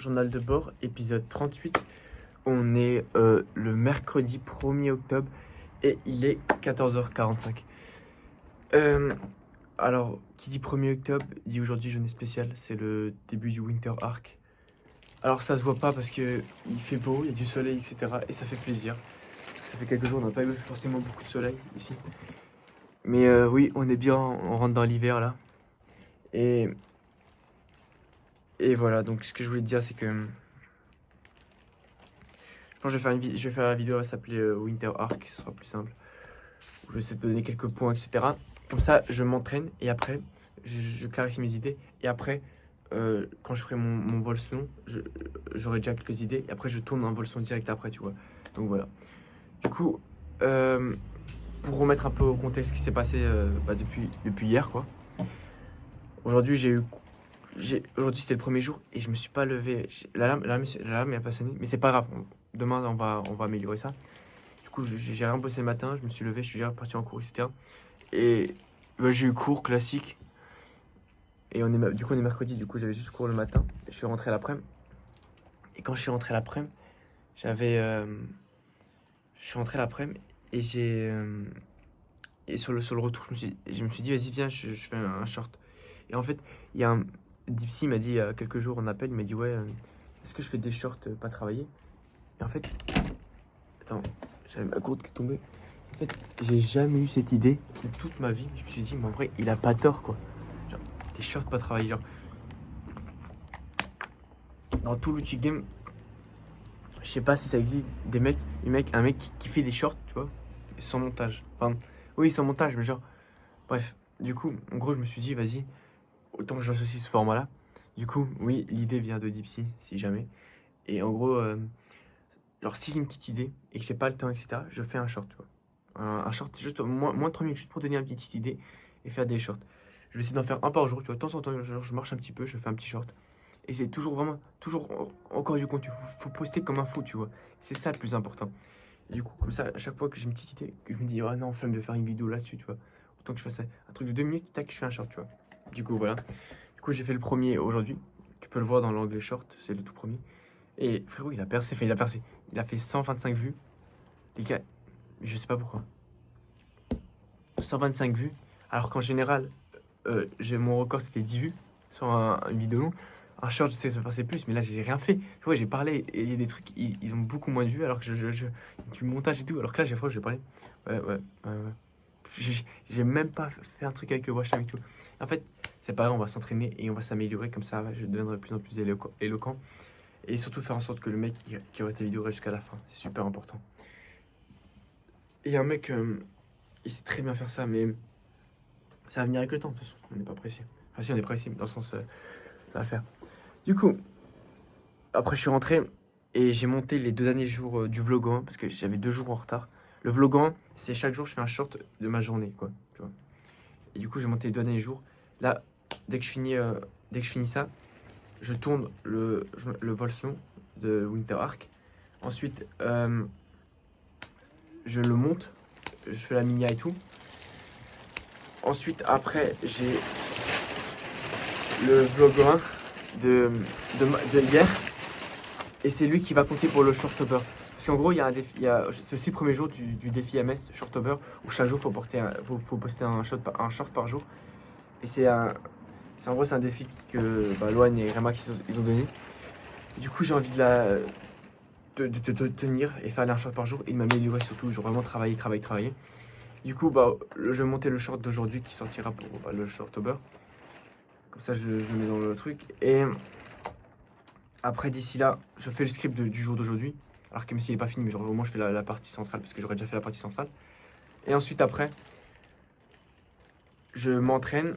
Journal de bord, épisode 38. On est le mercredi 1er octobre et il est 14h45. Alors, qui dit 1er octobre, dit aujourd'hui journée spéciale, c'est le début du Winter Arc. Alors ça se voit pas parce que il fait beau, il y a du soleil, etc. Et ça fait plaisir. Parce que ça fait quelques jours, on n'a pas eu forcément beaucoup de soleil ici. Mais oui, on est bien, on rentre dans l'hiver là. Et, et voilà, donc ce que je voulais te dire, c'est que je pense que je vais faire la vidéo, elle va s'appeler Winter Arc, ce sera plus simple. Je vais essayer de te donner quelques points, etc. Comme ça, je m'entraîne et après, je clarifie mes idées. Et après, quand je ferai mon vol selon, j'aurai déjà quelques idées. Et après, je tourne un vol son direct après, tu vois. Donc voilà. Du coup, pour remettre un peu au contexte ce qui s'est passé depuis hier, quoi. Aujourd'hui, aujourd'hui, c'était le premier jour et je me suis pas levé. L'alarme n'a pas sonné, mais c'est pas grave. Demain, on va améliorer ça. Du coup, j'ai rien bossé le matin, je me suis levé, je suis déjà parti en cours, etc. Et bah, j'ai eu cours classique. Et du coup, on est mercredi, du coup, j'avais juste cours le matin. Je suis rentré l'après-midi. Et quand je suis rentré l'après-midi, je suis rentré l'après-midi et et sur le retour, je me suis dit, vas-y, viens, je fais un short. Et en fait, il y a un. Dipsy m'a dit il y a quelques jours en appel, il m'a dit, ouais, est-ce que je fais des shorts pas travaillés? Et en fait, attends, j'avais ma gourde qui est tombée. En fait, j'ai jamais eu cette idée de toute ma vie. Je me suis dit, mais en vrai, il a pas tort, quoi. Genre, des shorts pas travaillés. Genre, dans tout l'outil game, je sais pas si ça existe, un mec qui fait des shorts, tu vois, sans montage. Enfin, oui, sans montage, mais genre, bref. Du coup, en gros, je me suis dit, vas-y, autant que j'associe ce format-là. Du coup, oui, l'idée vient de Dipsy, si jamais. Et en gros, alors si j'ai une petite idée et que j'ai pas le temps, etc., je fais un short, tu vois. Un short, juste moins de 3 minutes, juste pour donner une petite idée et faire des shorts. Je vais essayer d'en faire un par jour, tu vois. De temps en temps, genre, je marche un petit peu, je fais un petit short. Et c'est toujours vraiment, toujours encore du contenu. Faut poster comme un fou, tu vois. C'est ça le plus important. Et du coup, comme ça, à chaque fois que j'ai une petite idée, que je me dis, oh non, flemme de faire une vidéo là-dessus, tu vois. Autant que je fasse un truc de 2 minutes, tac, je fais un short, tu vois. Du coup, voilà. Du coup, j'ai fait le premier aujourd'hui. Tu peux le voir dans l'onglet short, c'est le tout premier. Et frérot, il a percé, enfin, il a percé. Il a fait 125 vues. Les gars, je sais pas pourquoi. 125 vues. Alors qu'en général, mon record c'était 10 vues sur une vidéo longue. Un short, je sais, ça passait plus, mais là j'ai rien fait. Tu vois, j'ai parlé et il y a des trucs, ils ont beaucoup moins de vues alors que du montage et tout. Alors que là, j'ai parlé. Ouais. J'ai même pas fait un truc avec le watch time et tout. En fait, c'est pas grave, on va s'entraîner et on va s'améliorer comme ça. Je deviendrai de plus en plus éloquent. Et surtout faire en sorte que le mec qui regarde ta vidéo reste jusqu'à la fin. C'est super important. Et il y a un mec, il sait très bien faire ça, mais ça va venir avec le temps, de toute façon. On n'est pas pressé. Enfin, si, on est pressé, mais dans le sens, ça va le faire. Du coup, après, je suis rentré et j'ai monté les 2 derniers jours du vlog 1 parce que j'avais 2 jours en retard. Le vlog 1, c'est chaque jour, je fais un short de ma journée, quoi. Tu vois. Et du coup, j'ai monté les 2 derniers jours. Là, dès que je finis ça, je tourne le vol selon de Winter Arc. Ensuite, je le monte, je fais la minia et tout. Ensuite, après, j'ai le vlog 1 de hier. Et c'est lui qui va compter pour le Shortober. Parce qu'en gros, il y a ce 6 premiers jours du défi MS Shortober où chaque jour, faut poster un short par jour. Et en gros, c'est un défi que Loan et Remak ils ont donné. Et du coup, j'ai envie de tenir et faire un short par jour et de m'améliorer surtout. Genre vraiment travailler. Du coup, je vais monter le short d'aujourd'hui qui sortira pour le Shortober. Comme ça, je le mets dans le truc. Et après, d'ici là, je fais le script du jour d'aujourd'hui. Alors que même s'il n'est pas fini, mais genre, au moins je fais la partie centrale parce que j'aurais déjà fait la partie centrale. Et ensuite, après, je m'entraîne.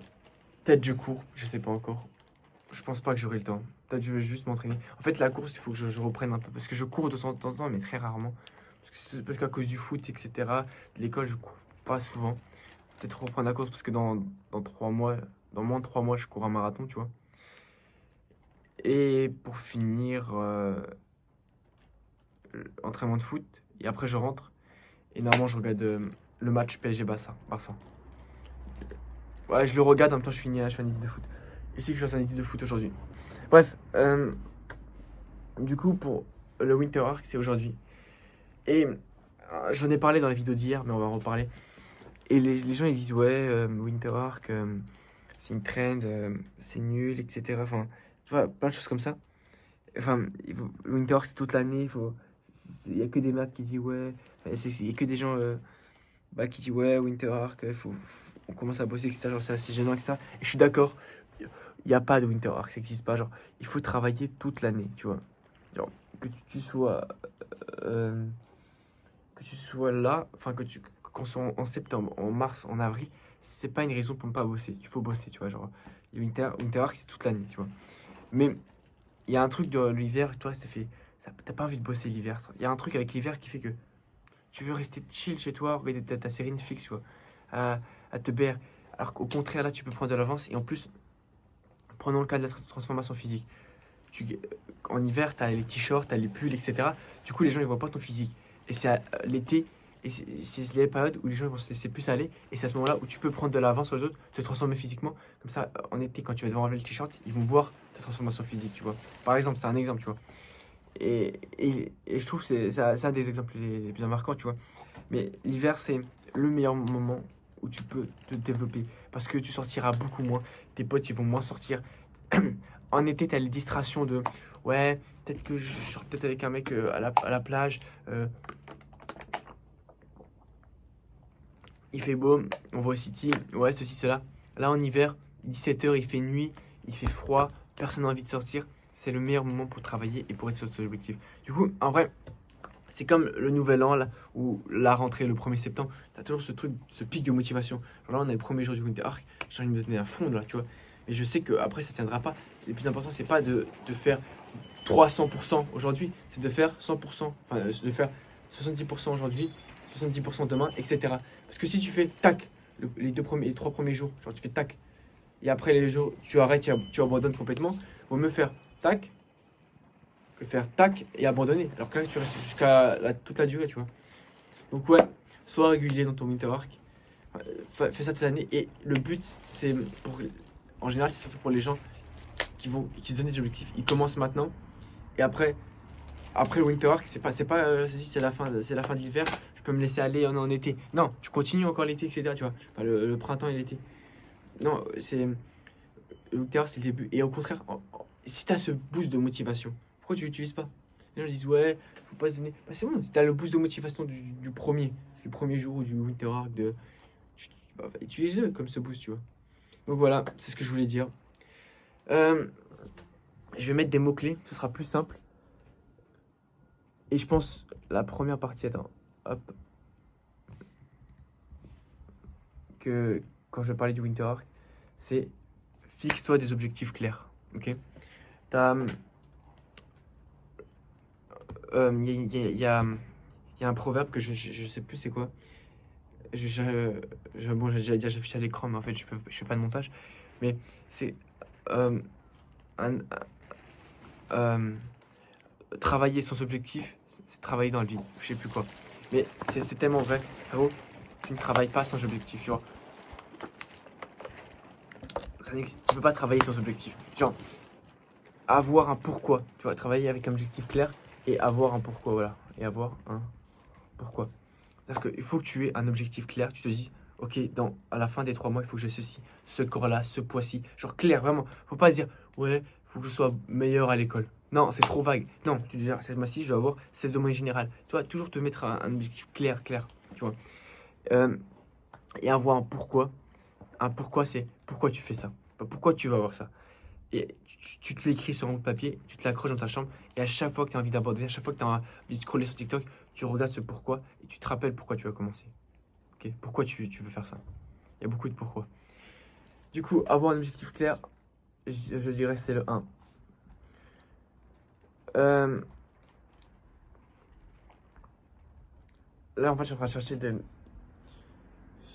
Peut-être je cours, je sais pas encore. Je pense pas que j'aurai le temps. Peut-être je vais juste m'entraîner. En fait, la course, il faut que je reprenne un peu. Parce que je cours de temps en temps, mais très rarement. Parce qu'à cause du foot, etc., de l'école, je cours pas souvent. Peut-être reprendre la course parce que dans 3 mois, dans moins de 3 mois, je cours un marathon, tu vois. Et pour finir, entraînement de foot. Et après, je rentre. Et normalement, je regarde le match PSG-Barça. Ouais, je le regarde, en même temps, je fais une étude de foot. Et c'est que je fasse une étude de foot aujourd'hui. Bref, Du coup, pour le Winter Arc, c'est aujourd'hui. Et j'en ai parlé dans la vidéo d'hier, mais on va en reparler. Et les gens, ils disent, ouais, Winter Arc, c'est une trend, c'est nul, etc. Enfin, tu vois, plein de choses comme ça. Enfin, le Winter Arc, c'est toute l'année. Il y a que des maths qui disent, ouais. Il y a que des gens bah, qui disent, ouais, Winter Arc, on commence à bosser, etc. Genre, c'est assez gênant, etc. Et je suis d'accord. Il n'y a pas de Winter Arc, ça n'existe pas. Genre, il faut travailler toute l'année, tu vois. Genre, que tu sois. euh, que tu sois là, enfin qu'on soit en septembre, en mars, en avril, c'est pas une raison pour ne pas bosser. Il faut bosser, tu vois. Genre, Winter Arc, c'est toute l'année, tu vois. Mais il y a un truc de l'hiver, toi, t'as pas envie de bosser l'hiver. Il y a un truc avec l'hiver qui fait que tu veux rester chill chez toi, regarder ta série Netflix, tu vois, à, à te baire. Alors qu'au contraire, là, tu peux prendre de l'avance. Et en plus, prenons le cas de la transformation physique. Tu, En hiver, tu as les t-shirts, tu as les pulls, etc. Du coup, les gens, ils voient pas ton physique. Et c'est l'été, et c'est les périodes où les gens vont se laisser plus aller. Et c'est à ce moment-là où tu peux prendre de l'avance sur les autres, te transformer physiquement. Comme ça, en été, quand tu vas devoir enlever le t-shirt, ils vont voir ta transformation physique, tu vois. Par exemple, c'est un exemple, tu vois. Et je trouve que c'est un des exemples les plus marquants, tu vois. Mais l'hiver, c'est le meilleur moment où tu peux te développer. Parce que tu sortiras beaucoup moins. Tes potes, ils vont moins sortir. En été, tu as les distractions de ouais, peut-être que je sors peut-être avec un mec à la plage. Il fait beau, on va au City. Ouais, ceci, cela. Là, en hiver, 17h, il fait nuit, il fait froid. Personne n'a envie de sortir. C'est le meilleur moment pour travailler et pour être sur ses objectifs. Du coup, en vrai, c'est comme le nouvel an là, ou la rentrée le 1er septembre, t'as toujours ce truc, ce pic de motivation. Genre là, on est le premier jour du Winter Arc, j'ai envie de me donner à fond là, tu vois. Et je sais qu'après, ça tiendra pas. Le plus important, c'est pas de faire 300% aujourd'hui, c'est de faire 100%, enfin, de faire 70% aujourd'hui, 70% demain, etc. Parce que si tu fais tac, les 3 premiers jours, genre tu fais tac, et après les jours, tu arrêtes, tu abandonnes complètement, vaut mieux faire tac, que faire tac et abandonner. Alors que là, tu restes jusqu'à toute la durée, tu vois. Donc ouais, sois régulier dans ton winter arc. Fais ça toute l'année. Et le but, c'est pour, en général, c'est surtout pour les gens qui se donnent des objectifs. Ils commencent maintenant. Et après le winter arc, c'est la fin de l'hiver. Je peux me laisser aller en été. Non, tu continues encore l'été, etc. Tu vois. Enfin, le printemps et l'été. Non, le winter arc, c'est le début. Et au contraire, si tu as ce boost de motivation, pourquoi tu l'utilises pas? Les gens disent ouais, faut pas se donner. Bah, c'est bon, si tu as le boost de motivation du premier jour du winter arc, bah, utilise-le comme ce boost, tu vois. Donc voilà, c'est ce que je voulais dire. Euh, je vais mettre des mots-clés, ce sera plus simple. Et je pense la première partie, attends, hop, que quand je vais parler du winter arc, c'est fixe-toi des objectifs clairs. Ok. T'as, il y a un proverbe que je sais plus c'est quoi. Bon, j'ai déjà affiché à l'écran, mais en fait, je fais pas de montage. Mais c'est euh, un- euh, travailler sans objectif, c'est travailler dans le vide. Je sais plus quoi. Mais c'est tellement vrai, frérot. Tu ne travailles pas sans objectif, tu vois. Tu peux pas travailler sans objectif. Genre, avoir un pourquoi. Tu vois, travailler avec un objectif clair et avoir un pourquoi, voilà. Et avoir un pourquoi. C'est-à-dire qu'il faut que tu aies un objectif clair. Tu te dis, ok, à la fin des 3 mois, il faut que j'ai ceci, ce corps-là, ce poids-ci. Genre clair, vraiment. Faut pas se dire, ouais, il faut que je sois meilleur à l'école. Non, c'est trop vague. Non, tu te dis, cette mois-ci, je dois avoir 16 de moyenne générale. Tu vois, toujours te mettre un objectif clair, tu vois. Euh, et avoir un pourquoi. Un pourquoi, c'est pourquoi tu fais ça. Pourquoi tu vas avoir ça. Et tu te l'écris sur un bout de papier, tu te l'accroches dans ta chambre, et à chaque fois que tu as envie d'abandonner, à chaque fois que tu as envie de scroller sur TikTok, tu regardes ce pourquoi, et tu te rappelles pourquoi tu vas commencer. Ok. Pourquoi tu veux faire ça. Il y a beaucoup de pourquoi. Du coup, avoir un objectif clair, je dirais c'est le 1. Euh, Là, en fait, je suis en train de chercher des.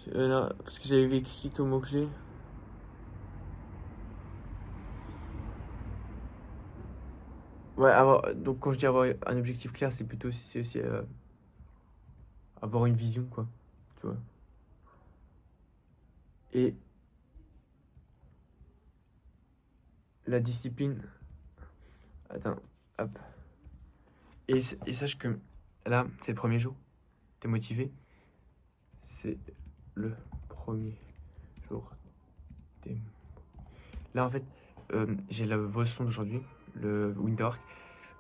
Là, parce que j'avais écrit comme mot-clé. Ouais, donc quand je dis avoir un objectif clair, c'est aussi avoir une vision, quoi. Tu vois. Et la discipline. Attends, hop. Et sache que là, c'est le premier jour. T'es motivé. C'est le premier jour. Là, en fait, j'ai la voix son d'aujourd'hui, le Winterwork.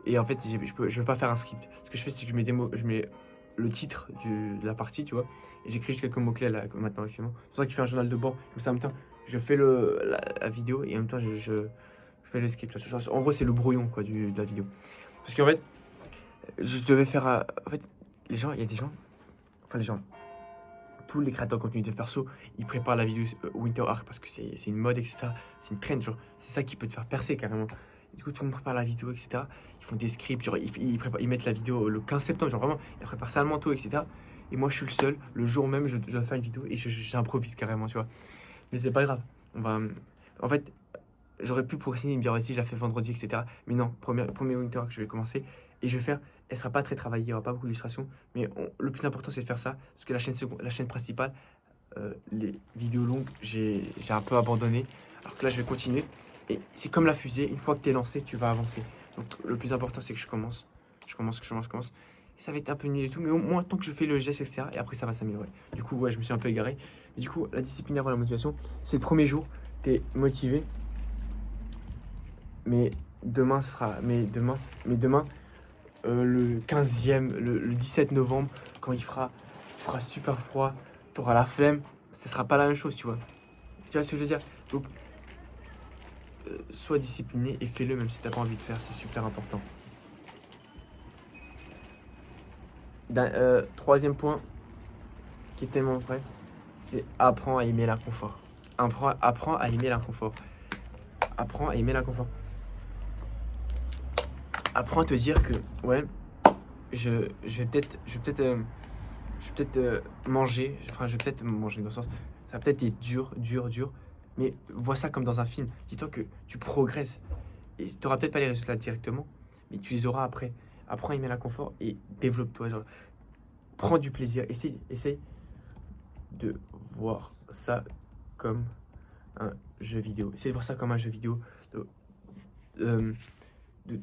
Et en fait, je veux pas faire un script. Ce que je fais, c'est que je mets le titre de la partie, tu vois. Et j'écris juste quelques mots-clés là, comme maintenant, actuellement. C'est pour ça que tu fais un journal de bord. Comme ça, en même temps, je fais la vidéo et en même temps, je fais le script. En gros, c'est le brouillon quoi, de la vidéo. Parce qu'en fait, je devais faire. En fait, il y a des gens. Enfin, les gens. Tous les créateurs de contenu de perso, ils préparent la vidéo Winter Arc parce que c'est une mode, etc. C'est une trend, genre. C'est ça qui peut te faire percer carrément. Du coup, tout le monde prépare la vidéo, etc. Ils font des scripts, genre, ils mettent la vidéo le 15 septembre, genre vraiment, ils préparent ça le manteau, etc. Et moi, je suis le seul, le jour même, je dois faire une vidéo et j'improvise carrément, tu vois. Mais c'est pas grave. En fait, j'aurais pu procrastiner et me dire, ouais, si, je la fais vendredi, etc. Mais non, premier Winter que je vais commencer. Et je vais faire, elle sera pas très travaillée, il n'y aura pas beaucoup d'illustrations. Mais le plus important, c'est de faire ça. Parce que la chaîne principale, les vidéos longues, j'ai un peu abandonné. Alors que là, je vais continuer. Et c'est comme la fusée, une fois que tu es lancé, tu vas avancer. Donc le plus important, c'est que je commence. Je commence. Et ça va être un peu nul et tout, mais au moins, tant que je fais le geste, etc. Et après, ça va s'améliorer. Du coup, ouais, je me suis un peu égaré. Mais du coup, la discipline avant la motivation, c'est le premier jour. Tu es motivé. Mais demain, ce sera. Mais demain, le 15e, le 17 novembre, quand il fera super froid, tu auras la flemme, ce sera pas la même chose, tu vois. Tu vois ce que je veux dire? Donc, sois discipliné et fais-le même si t'as pas envie de faire, c'est super important. Troisième point, qui est tellement vrai, c'est apprends à aimer l'inconfort. Apprends à aimer l'inconfort. Apprends à aimer l'inconfort. Apprends à te dire que, ouais, je vais peut-être manger, enfin je vais peut-être manger dans le sens, ça va peut-être être dur, mais vois ça comme dans un film. Dis-toi que tu progresses et tu n'auras peut-être pas les résultats directement, mais tu les auras après. Apprends à aimer l'inconfort et développe-toi. Genre, prends du plaisir, essaye de voir ça comme un jeu vidéo. Essaye de voir ça comme un jeu vidéo. De, euh, de-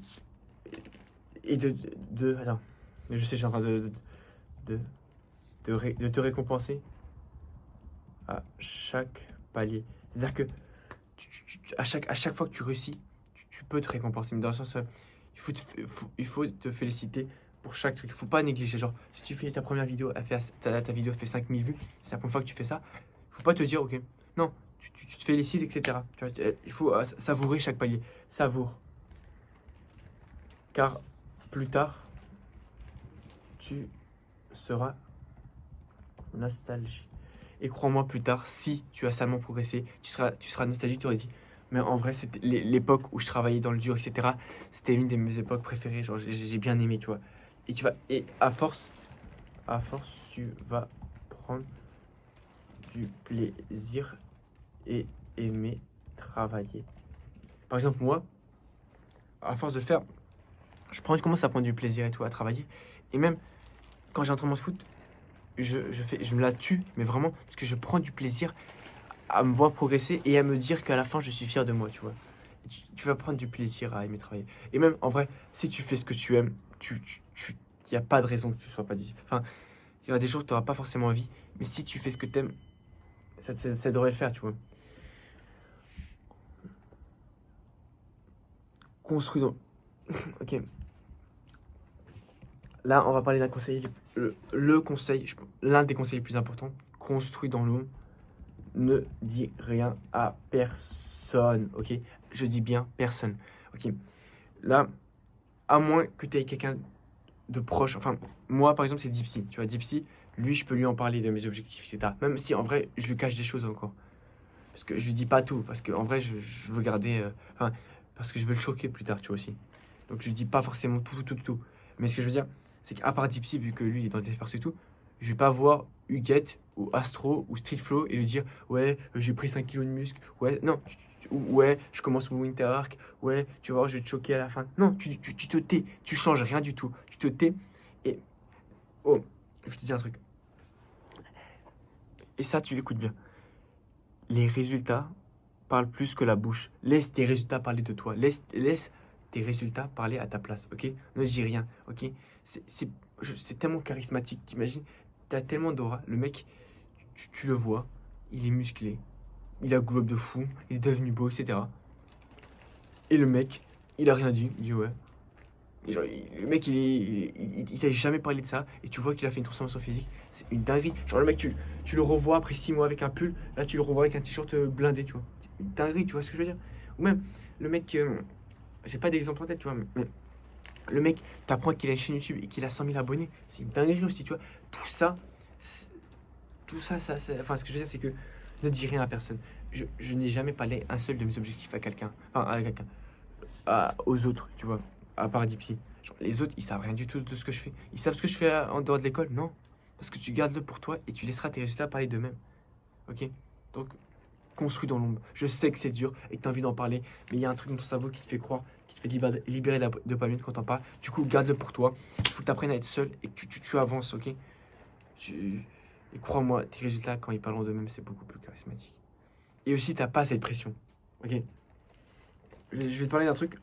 et attends, mais je sais, j'ai en train de, de te récompenser à chaque palier. C'est-à-dire que à chaque fois que tu réussis, tu peux te récompenser. Mais dans le sens, il faut te féliciter pour chaque truc. Il ne faut pas négliger. Genre, si tu fais ta première vidéo, ta vidéo fait 5000 vues, c'est la première fois que tu fais ça, il ne faut pas te dire, ok, non, tu te félicites, etc. Tu vois, il faut savourer chaque palier. Savoure. Car plus tard, tu seras nostalgique. Et crois-moi, plus tard, si tu as salement progressé, tu seras nostalgique, tu aurais dit, mais en vrai, c'était l'époque où je travaillais dans le dur, etc. C'était une de mes époques préférées, genre j'ai bien aimé, tu vois. Et à force, tu vas prendre du plaisir et aimer travailler. Par exemple, moi, à force de le faire, je commence à prendre du plaisir et tout, à travailler. Et même quand j'ai un entraînement de foot, je me la tue, mais vraiment, parce que je prends du plaisir à me voir progresser et à me dire qu'à la fin, je suis fier de moi, tu vois. Tu vas prendre du plaisir à aimer travailler. Et même, en vrai, si tu fais ce que tu aimes, il n'y a pas de raison que tu sois pas discipliné. Enfin, il y aura des jours où tu n'auras pas forcément envie, mais si tu fais ce que tu aimes, ça devrait le faire, tu vois. Construis donc. Ok. Là, on va parler d'un conseil. Le conseil, l'un des conseils les plus importants, construis dans l'ombre. Ne dis rien à personne, ok? Je dis bien personne, ok? Là, à moins que tu aies quelqu'un de proche, enfin, moi par exemple, c'est Dipsy, tu vois, Dipsy, lui, je peux lui en parler de mes objectifs, etc. Même si en vrai, je lui cache des choses encore. Parce que je lui dis pas tout, parce qu'en vrai, je veux garder. Enfin, parce que je veux le choquer plus tard, tu vois aussi. Donc je lui dis pas forcément tout. Mais ce que je veux dire, c'est qu'à part Dipsy, vu que lui, il est dans des persos et tout, je vais pas voir Huguette ou Astro ou Streetflow et lui dire ouais, j'ai pris 5 kilos de muscle, ouais, non, ouais, je commence mon Winter Arc, ouais, tu vois, je vais te choquer à la fin. Non, tu te tais, tu changes rien du tout. Tu te tais et. Oh, je te dis un truc. Et ça, tu l'écoutes bien. Les résultats parlent plus que la bouche. Laisse tes résultats parler de toi. Laisse tes résultats parler à ta place, ok? Ne dis rien, ok? C'est tellement charismatique, t'imagines? T'as tellement d'aura. Le mec, tu le vois, il est musclé, il a globe de fou, il est devenu beau, etc. Et le mec, il a rien dit, il dit ouais. Et genre, le mec, il t'a jamais parlé de ça, et tu vois qu'il a fait une transformation physique, c'est une dinguerie. Genre, le mec, tu le revois après 6 mois avec un pull, là, tu le revois avec un t-shirt blindé, tu vois. C'est une dinguerie, tu vois ce que je veux dire? Ou même, le mec, j'ai pas d'exemple en tête, tu vois, mais le mec t'apprend qu'il a une chaîne YouTube et qu'il a 100 000 abonnés, c'est une dinguerie aussi, tu vois. Tout ça, tout ça, enfin, ce que je veux dire, c'est que ne dis rien à personne. Je n'ai jamais parlé un seul de mes objectifs à quelqu'un, enfin, à quelqu'un, aux autres, tu vois, à part Dipsy. Genre, les autres, ils savent rien du tout de ce que je fais. Ils savent ce que je fais en dehors de l'école? Non. Parce que tu gardes-le pour toi et tu laisseras tes résultats parler d'eux-mêmes. Ok? Donc, construis dans l'ombre. Je sais que c'est dur et que tu as envie d'en parler, mais il y a un truc dans ton cerveau qui te fait croire, qui te fait libérer de la dopamine quand t'en parles. Du coup, garde-le pour toi. Il faut que tu apprennes à être seul et que tu avances, ok? Et crois-moi, tes résultats, quand ils parlent d'eux-mêmes, c'est beaucoup plus charismatique. Et aussi, t'as pas cette pression, ok? Je vais te parler d'un truc.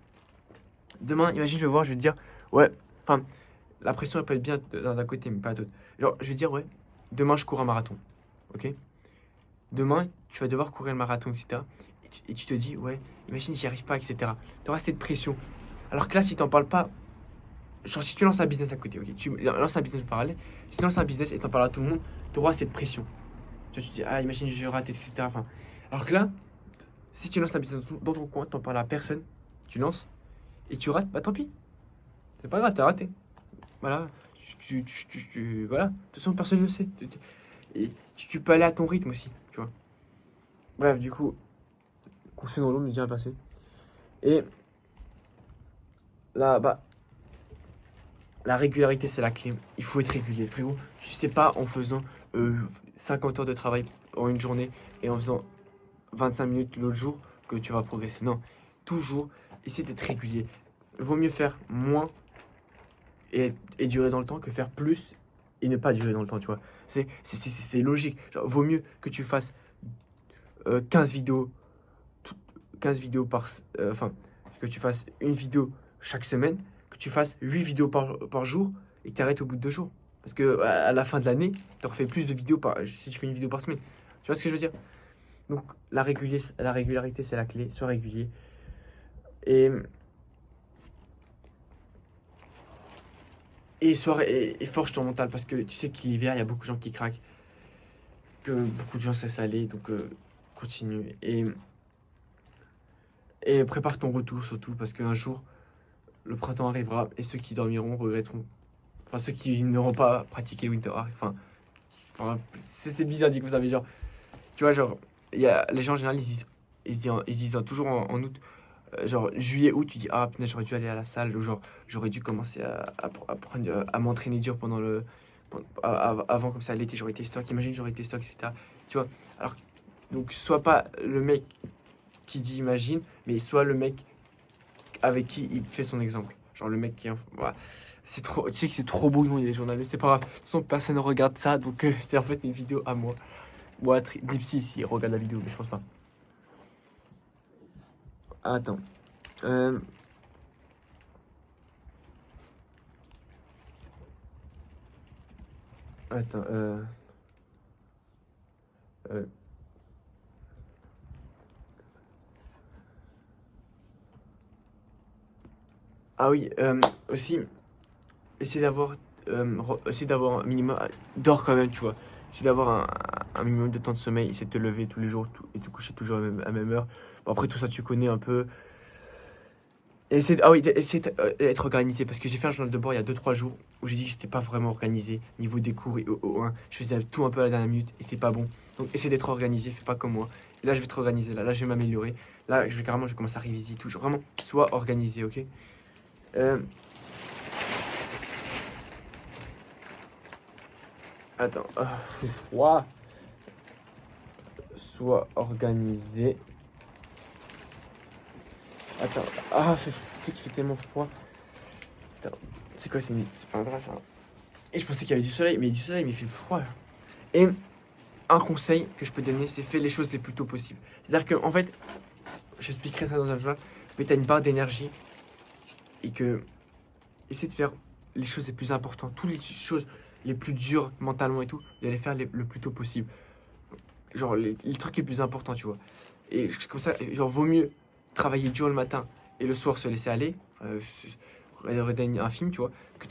Demain, imagine, je vais voir, je vais te dire, ouais, enfin, la pression, elle peut être bien d'un côté, mais pas d'autre. Genre, je vais te dire, ouais, demain, je cours un marathon, ok? Demain, tu vas devoir courir le marathon, etc. Et tu te dis, ouais, imagine, j'y arrive pas, etc. Tu auras cette pression. Alors que là, si t'en parles pas, genre, si tu lances un business à côté, ok, tu lances un business parallèle, si tu lances un business et t'en parles à tout le monde, tu auras cette pression. Tu vois, tu te dis, ah, imagine, je vais rater, etc. Enfin, alors que là, si tu lances un business dans ton coin, t'en parles à personne, tu lances et tu rates, bah tant pis. C'est pas grave, t'as raté. Voilà. Voilà. De toute façon, personne ne le sait. Et tu peux aller à ton rythme aussi, tu vois. Bref, du coup, construit dans l'ombre, bien passé. Et là, bah, la régularité, c'est la clé. Il faut être régulier, frérot. Tu sais pas en faisant 50 heures de travail en une journée et en faisant 25 minutes l'autre jour que tu vas progresser. Non, toujours, essaie d'être régulier. Vaut mieux faire moins et durer dans le temps que faire plus et ne pas durer dans le temps, tu vois. C'est logique. Genre, vaut mieux que tu fasses 15 vidéos, 15 vidéos enfin, que tu fasses une vidéo chaque semaine, que tu fasses 8 vidéos par jour et que tu arrêtes au bout de 2 jours. Parce que à la fin de l'année, tu auras fait plus de vidéos si tu fais une vidéo par semaine. Tu vois ce que je veux dire? Donc la régularité, c'est la clé. Sois régulier. Et, et forge ton mental parce que tu sais que l'hiver, il y a beaucoup de gens qui craquent. Que beaucoup de gens se laissent aller. Donc continue. Et prépare ton retour surtout parce qu'un jour, le printemps arrivera et ceux qui dormiront regretteront. Enfin, ceux qui n'auront pas pratiqué Winter Arc. Enfin c'est bizarre dit comme ça, mais genre, tu vois, genre, les gens en général, ils disent toujours en août, genre juillet, août, tu dis, ah putain, j'aurais dû aller à la salle, ou genre, j'aurais dû commencer à m'entraîner dur avant comme ça, l'été, j'aurais été stock, imagine, j'aurais été stock, etc. Tu vois, alors, donc, sois pas le mec qui dit imagine, mais sois le mec avec qui il fait son exemple. Genre le mec qui voilà. C'est trop, tu sais que c'est trop brouillon, il y a des journalistes, c'est pas grave. De toute façon, personne ne regarde ça, donc c'est en fait une vidéo à moi. Moi, Dipsy, si regarde la vidéo, mais je pense pas. Attends. Euh, attends. Euh, ah oui, aussi, essayer d'avoir un minimum. Dors quand même, tu vois. Essayer d'avoir un minimum de temps de sommeil, essayer de te lever tous les jours et te coucher toujours à la même heure. Bon, après, tout ça, tu connais un peu. Et ah oui, essayer d'être organisé parce que j'ai fait un journal de bord il y a 2 3 jours où j'ai dit que j'étais pas vraiment organisé niveau des cours et au 1. Je faisais tout un peu à la dernière minute et c'est pas bon. Donc essaie d'être organisé, fais pas comme moi. Et là je vais te organiser, là je vais m'améliorer. Là je vais commencer à réviser tout. Genre, vraiment, sois organisé, ok? Euh, attends, c'est froid. Sois organisé. Attends, tu sais qu'il fait tellement froid. Attends, c'est quoi, c'est pas un drap ça? Et je pensais qu'il y avait du soleil, mais il y a du soleil, mais il fait froid. Et un conseil que je peux donner, c'est fais les choses les plus tôt possible. C'est-à-dire que, en fait, j'expliquerai ça dans un journal, mais tu as une barre d'énergie et que essaie de faire les choses les plus importantes, toutes les choses les plus dures mentalement et tout, de les faire le plus tôt possible. Genre les trucs les plus importants, tu vois. Et comme ça, genre, vaut mieux travailler dur le matin et le soir se laisser aller, regarder un film, tu vois, que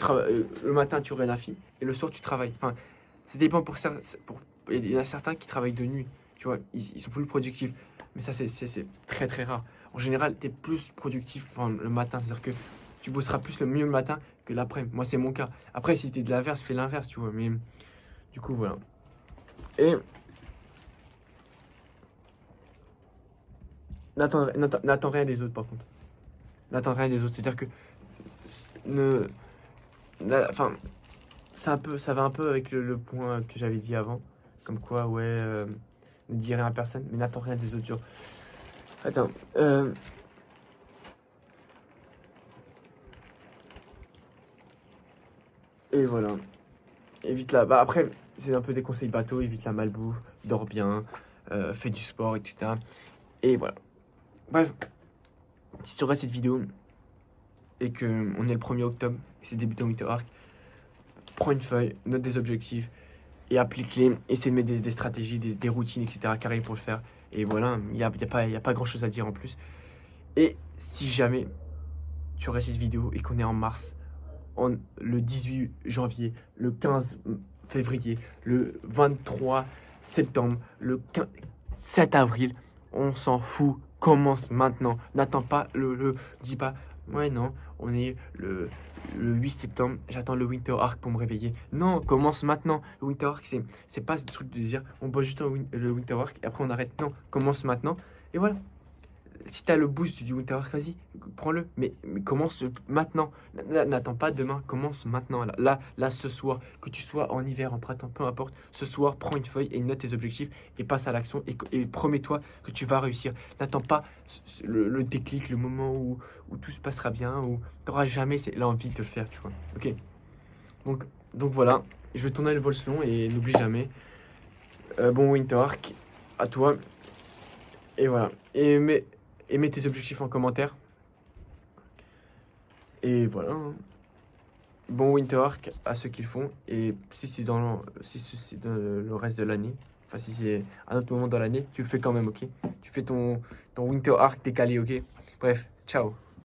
le matin tu regardes un film et le soir tu travailles. Enfin, ça dépend pour certains. Il y en a certains qui travaillent de nuit, tu vois, ils sont plus productifs. Mais ça, c'est très très rare. En général, tu es plus productif enfin, le matin. C'est-à-dire que tu bosseras plus le mieux le matin que l'après-midi. Moi, c'est mon cas. Après, si t'es de l'inverse, fais l'inverse, tu vois. Mais du coup, voilà. Et n'attends rien des autres, par contre. N'attends rien des autres. C'est-à-dire que ne, enfin, ça va un peu avec le point que j'avais dit avant. Comme quoi, ouais, ne dis rien à personne, mais n'attends rien des autres. Genre. Attends, et voilà. Évite la. Bah après, c'est un peu des conseils bateaux. Évite la malbouffe, dors bien, fais du sport, etc. Et voilà. Bref, si tu regardes cette vidéo et que on est le 1er octobre, et c'est débutant Winter Arc, prends une feuille, note des objectifs et applique-les. Essaie de mettre des stratégies, des routines, etc. carré pour le faire. Et voilà, y a pas grand chose à dire en plus. Et si jamais tu regardes cette vidéo et qu'on est en mars, le 18 janvier, le 15 février, le 23 septembre, le 7 avril, on s'en fout, commence maintenant. N'attends pas dis pas, ouais non, on est le 8 septembre, j'attends le Winter Arc pour me réveiller. Non, commence maintenant. Le Winter Arc, c'est pas ce truc de dire, on bosse juste le Winter Arc et après on arrête. Non, commence maintenant. Et voilà. Si t'as le boost du Winter Arc, vas-y, prends-le. Mais commence maintenant. N'attends pas demain, commence maintenant. Là, ce soir, que tu sois en hiver, en printemps, peu importe. Ce soir, prends une feuille et note tes objectifs et passe à l'action et promets-toi que tu vas réussir. N'attends pas le déclic, le moment où tout se passera bien, où t'auras jamais l'envie de le faire, tu vois. Ok. Donc voilà, je vais tourner le vol selon et n'oublie jamais. Bon Winter Arc, à toi. Et voilà. Et mets tes objectifs en commentaire. Et voilà. Hein. Bon Winter Arc à ceux qui le font. Et si c'est si dans le reste de l'année, enfin si c'est un autre moment dans l'année, tu le fais quand même, ok? Tu fais ton Winter Arc décalé, ok? Bref, ciao.